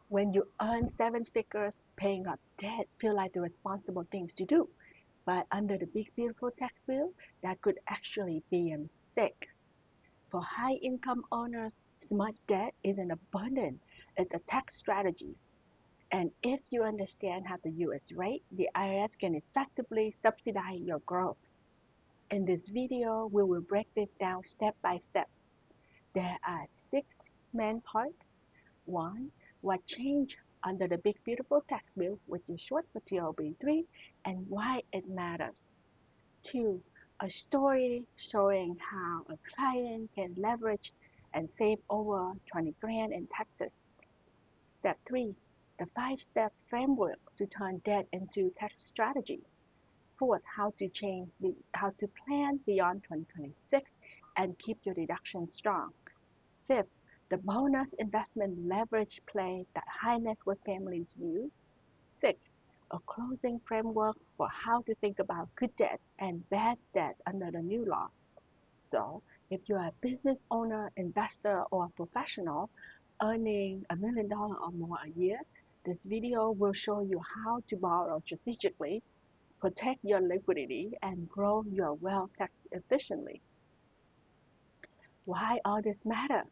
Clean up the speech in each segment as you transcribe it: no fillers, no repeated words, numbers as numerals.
When you earn seven figures, paying off debt feel like the responsible things to do. But under the big beautiful tax bill, that could actually be a mistake. For high income earners, smart debt isn't a burden, it's a tax strategy. And if you understand how to use its rate, the IRS can effectively subsidize your growth. In this video, we will break this down step by step. There are six main parts. 1. What changed under the big beautiful tax bill, which is short for TOB3, and why it matters. 2. A story showing how a client can leverage and save over 20 grand in taxes. Step 3. The 5-step framework to turn debt into tax strategy. 4th, how to plan beyond 2026 and keep your deductions strong. 5th, the bonus investment leverage play that high net worth families use. 6th, a closing framework for how to think about good debt and bad debt under the new law. So, if you are a business owner, investor, or a professional earning $1 million or more a year, this video will show you how to borrow strategically, protect your liquidity, and grow your wealth tax efficiently. Why all this matter?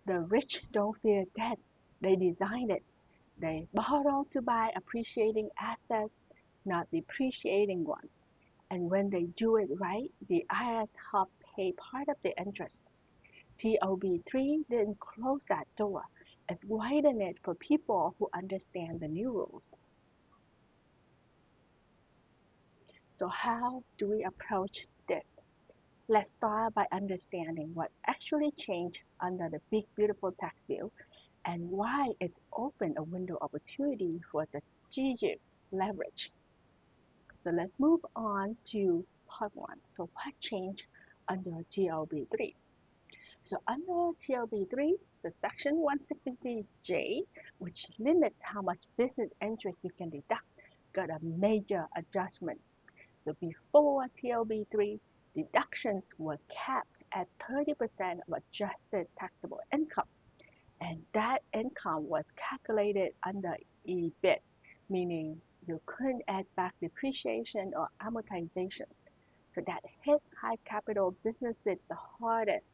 The rich don't fear debt. They design it. They borrow to buy appreciating assets, not depreciating ones. And when they do it right, the IRS help pay part of the interest. TOB3 didn't close that door. It's widened it for people who understand the new rules. So how do we approach this? Let's start by understanding what actually changed under the big beautiful tax bill and why it's opened a window of opportunity for the strategic leverage. So let's move on to part 1. So what changed under TOB3? So under TOB3, so section 160J, which limits how much business interest you can deduct, got a major adjustment. So before TOB3, deductions were capped at 30% of adjusted taxable income. And that income was calculated under EBIT, meaning you couldn't add back depreciation or amortization. So that hit high capital businesses the hardest.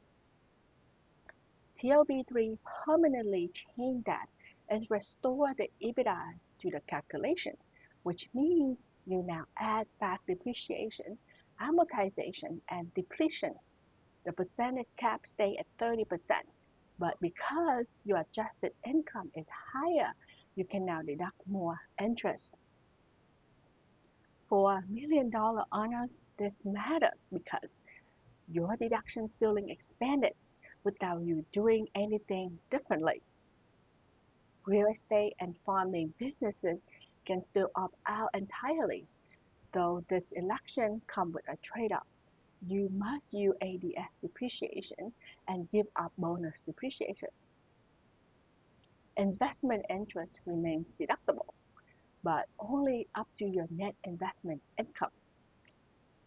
TOB3 permanently changed that and restored the EBITDA to the calculation, which means you now add back depreciation, amortization, and depletion. The percentage cap stay at 30%, but because your adjusted income is higher, you can now deduct more interest. For $1 million earners, this matters because your deduction ceiling expanded without you doing anything differently. Real estate and farming businesses can still opt out entirely, though this election comes with a trade-off. You must use ADS depreciation and give up bonus depreciation. Investment interest remains deductible, but only up to your net investment income.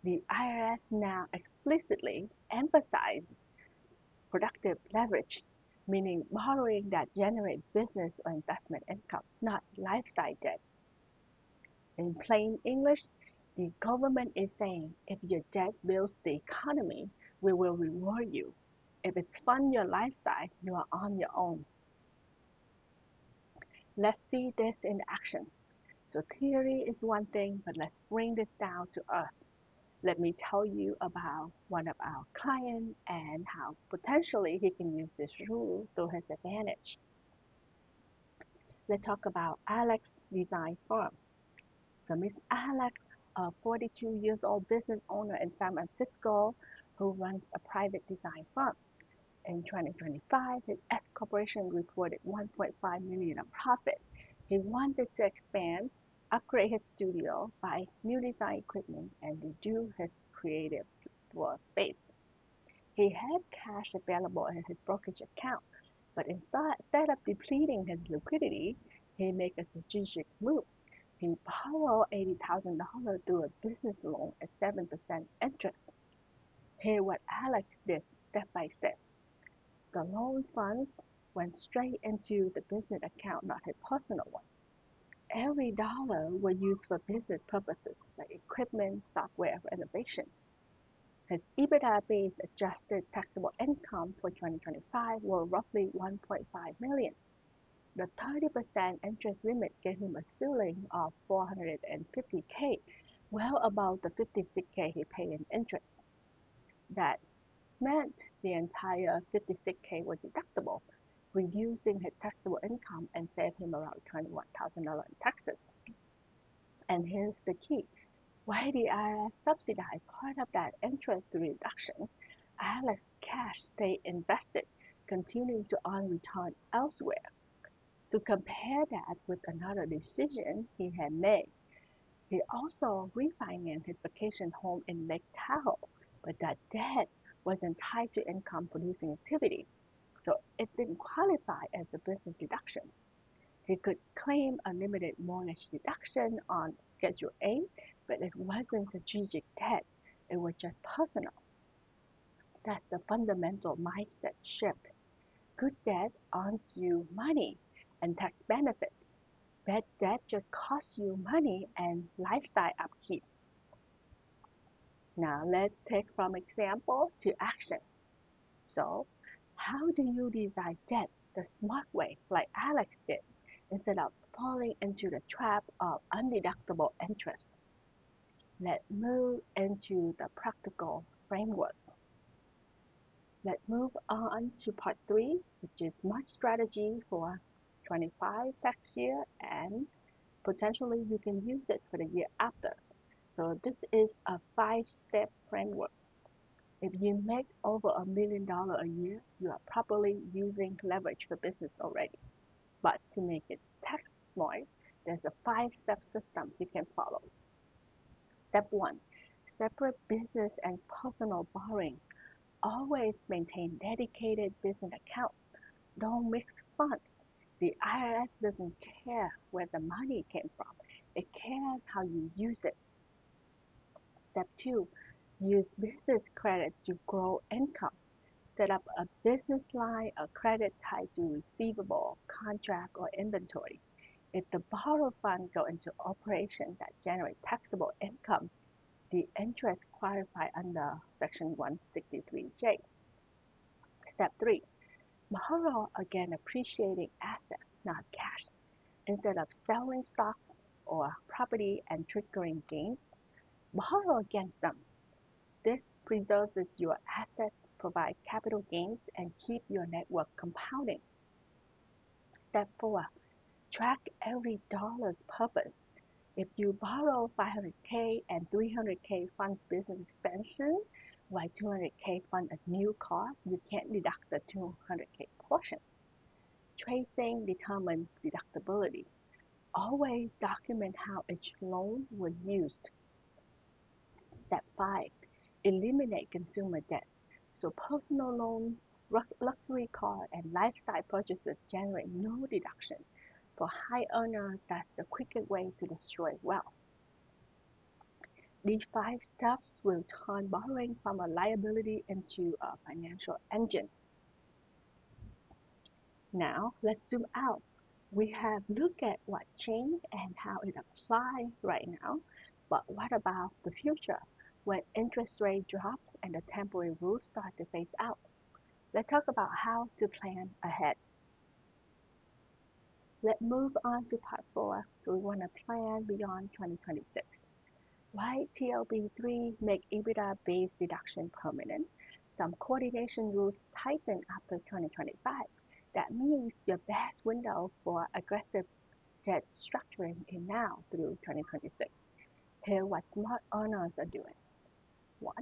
The IRS now explicitly emphasizes productive leverage, meaning borrowing that generates business or investment income, not lifestyle debt. In plain English, the government is saying if your debt builds the economy, we will reward you. If it's fund your lifestyle, you are on your own. Let's see this in action. So theory is one thing, but let's bring this down to earth. Let me tell you about one of our clients and how potentially he can use this rule to his advantage. Let's talk about Alex Design Firm. So Miss Alex, a 42 years old business owner in San Francisco who runs a private design firm. In 2025, his S corporation reported $1.5 million of profit. He wanted to expand, upgrade his studio, buy new design equipment, and redo his creative space. He had cash available in his brokerage account, but instead of depleting his liquidity, he made a strategic move. He borrowed $80,000 through a business loan at 7% interest. Here's what Alex did step by step. The loan funds went straight into the business account, not his personal one. Every dollar was used for business purposes like equipment, software, renovation. His EBITDA-based adjusted taxable income for 2025 were roughly 1.5 million. The 30% interest limit gave him a ceiling of 450K, well above the 56K he paid in interest. That meant the entire 56K was deductible, reducing his taxable income and saved him around $21,000 in taxes. And here's the key. Why the IRS subsidized part of that interest through reduction, Alex's cash stayed invested, continuing to earn return elsewhere. To compare that with another decision he had made, he also refinanced his vacation home in Lake Tahoe, but that debt wasn't tied to income-producing activity, so it didn't qualify as a business deduction. He could claim a limited mortgage deduction on Schedule A, but it wasn't strategic debt, it was just personal. That's the fundamental mindset shift. Good debt earns you money and tax benefits. Bad debt just costs you money and lifestyle upkeep. Now let's take from example to action. So, how do you design debt the smart way like Alex did, instead of falling into the trap of undeductible interest? Let's move into the practical framework. Let's move on to part 3, which is smart strategy for 25 tax year, and potentially you can use it for the year after. So this is a 5-step framework. If you make over $1 million a year, you are probably using leverage for business already. But to make it tax smart, there's a 5-step system you can follow. Step 1, separate business and personal borrowing. Always maintain dedicated business account. Don't mix funds. The IRS doesn't care where the money came from. It cares how you use it. Step 2, use business credit to grow income. Set up a business line or credit tied to receivable, contract, or inventory. If the borrowed fund go into operations that generate taxable income, the interest qualify under Section 163J. Step 3, borrow against appreciating assets, not cash. Instead of selling stocks or property and triggering gains, borrow against them. This preserves your assets, provide capital gains, and keep your network compounding. Step 4, track every dollar's purpose. If you borrow $500K and $300K funds business expansion, while $200K fund a new car, you can't deduct the $200K portion. Tracing determines deductibility. Always document how each loan was used. Step 5, eliminate consumer debt. So personal loan, luxury car, and lifestyle purchases generate no deduction. For high earners, that's the quickest way to destroy wealth. These 5 steps will turn borrowing from a liability into a financial engine. Now, let's zoom out. We have looked at what changed and how it applies right now, but what about the future, when interest rate drops and the temporary rules start to phase out? Let's talk about how to plan ahead. Let's move on to part 4. So we want to plan beyond 2026. Why TOB3 make EBITDA-based deduction permanent? Some coordination rules tighten after 2025. That means your best window for aggressive debt structuring is now through 2026. Here's what smart owners are doing. 1.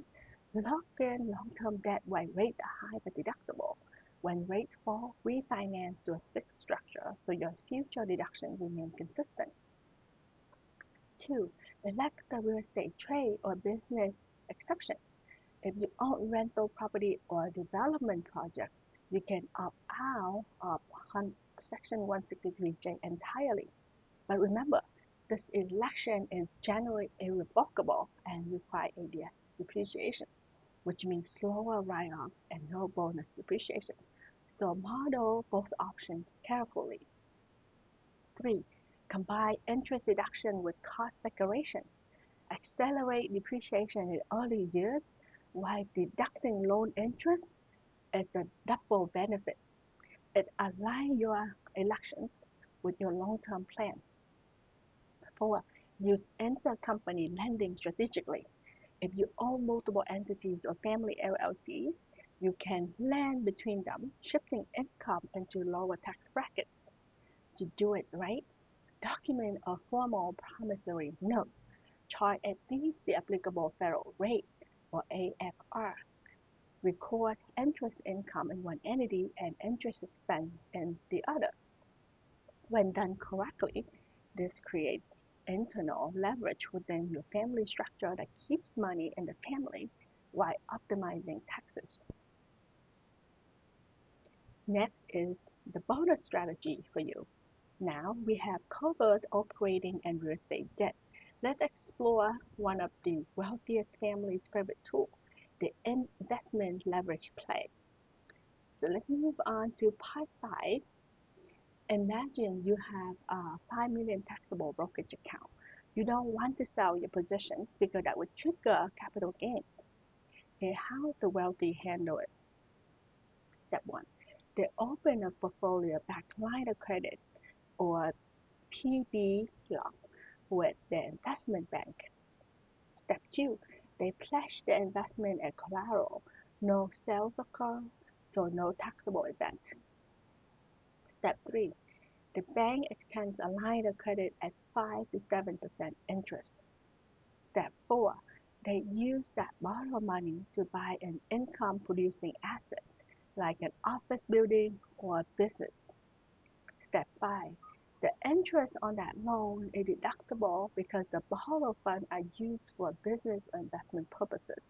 Lock in long-term debt while rates are high but deductible. When rates fall, refinance to a fixed structure so your future deduction remain consistent. 2. Elect the real estate trade or business exception. If you own rental property or development project, you can opt out of Section 163J entirely. But remember, this election is generally irrevocable and requires depreciation, which means slower write-off and no bonus depreciation. So model both options carefully. 3. Combine interest deduction with cost segregation. Accelerate depreciation in early years while deducting loan interest is a double benefit. It aligns your elections with your long-term plan. 4. Use intercompany lending strategically. If you own multiple entities or family LLCs, you can lend between them, shifting income into lower tax brackets. To do it right, document a formal promissory note. Charge at least the applicable federal rate, or AFR. Record interest income in one entity and interest expense in the other. When done correctly, this creates internal leverage within your family structure that keeps money in the family while optimizing taxes. Next is the bonus strategy for you. Now we have covered operating and real estate debt. Let's explore one of the wealthiest families' favorite tool, the investment leverage play. So let's move on to part 5. Imagine you have a 5 million taxable brokerage account. You don't want to sell your position because that would trigger capital gains. Here's how the wealthy handle it. Step 1. They open a portfolio-backed line of credit, or PBLOC, with their investment bank. Step 2. They pledge the investment as collateral. No sales occur, so no taxable event. Step 3. The bank extends a line of credit at 5 to 7% interest. Step 4. They use that borrowed money to buy an income-producing asset, like an office building or a business. Step 5. The interest on that loan is deductible because the borrowed funds are used for business or investment purposes.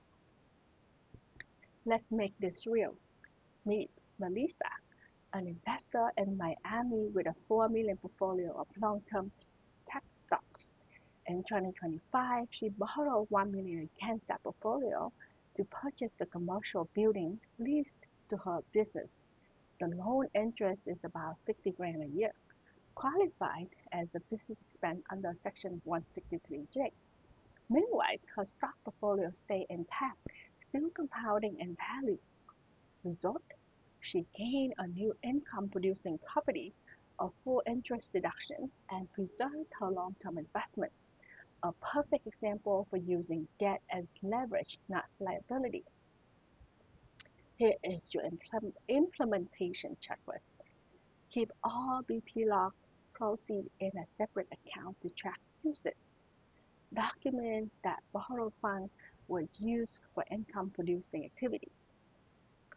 Let's make this real. Meet Melissa, an investor in Miami with a 4 million portfolio of long-term tech stocks. In 2025, she borrowed 1 million against that portfolio to purchase a commercial building leased to her business. The loan interest is about 60 grand a year, qualified as a business expense under Section 163J. Meanwhile, her stock portfolio stayed intact, still compounding in value. Result? She gained a new income-producing property, a full interest deduction, and preserved her long-term investments. A perfect example for using debt as leverage, not liability. Here is your implementation checklist. Keep all PBLOC proceeds in a separate account to track usage. Document that borrowed funds were used for income-producing activities.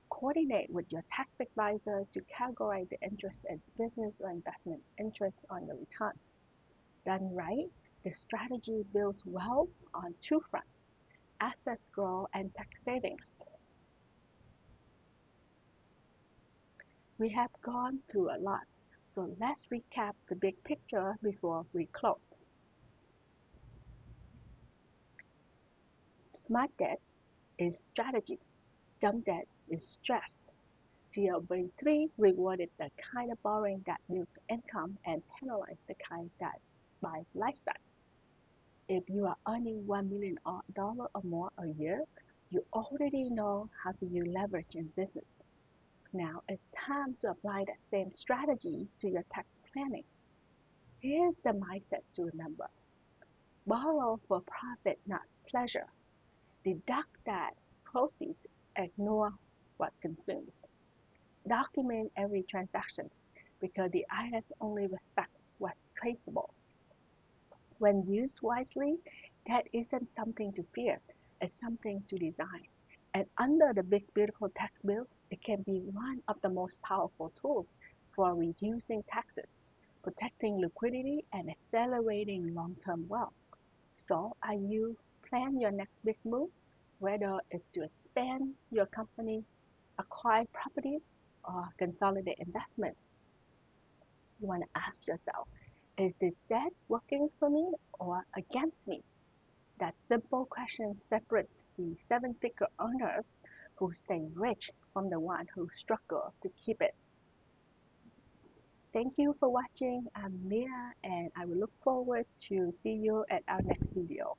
Coordinate with your tax advisor to categorize the interest as business or investment interest on your return. Done right, the strategy builds wealth on two fronts: assets growth and tax savings. We have gone through a lot, so let's recap the big picture before we close. Smart debt is strategy. Dumb debt is stress. TOB3 rewarded the kind of borrowing that builds income and penalized the kind that buys lifestyle. If you are earning $1 million or more a year, you already know how to use leverage in business. Now it's time to apply that same strategy to your tax planning. Here's the mindset to remember. Borrow for profit, not pleasure. Deduct that proceeds, ignore what consumes. Document every transaction because the IRS only respects what's traceable. When used wisely, that isn't something to fear, it's something to design. And under the big beautiful tax bill, it can be one of the most powerful tools for reducing taxes, protecting liquidity, and accelerating long-term wealth. So are you planning your next big move? Whether it's to expand your company, acquire properties, or consolidate investments. You want to ask yourself, is this debt working for me or against me? That simple question separates the seven-figure earners who stay rich from the one who struggle to keep it. Thank you for watching. I'm Mia, and I will look forward to see you at our next video.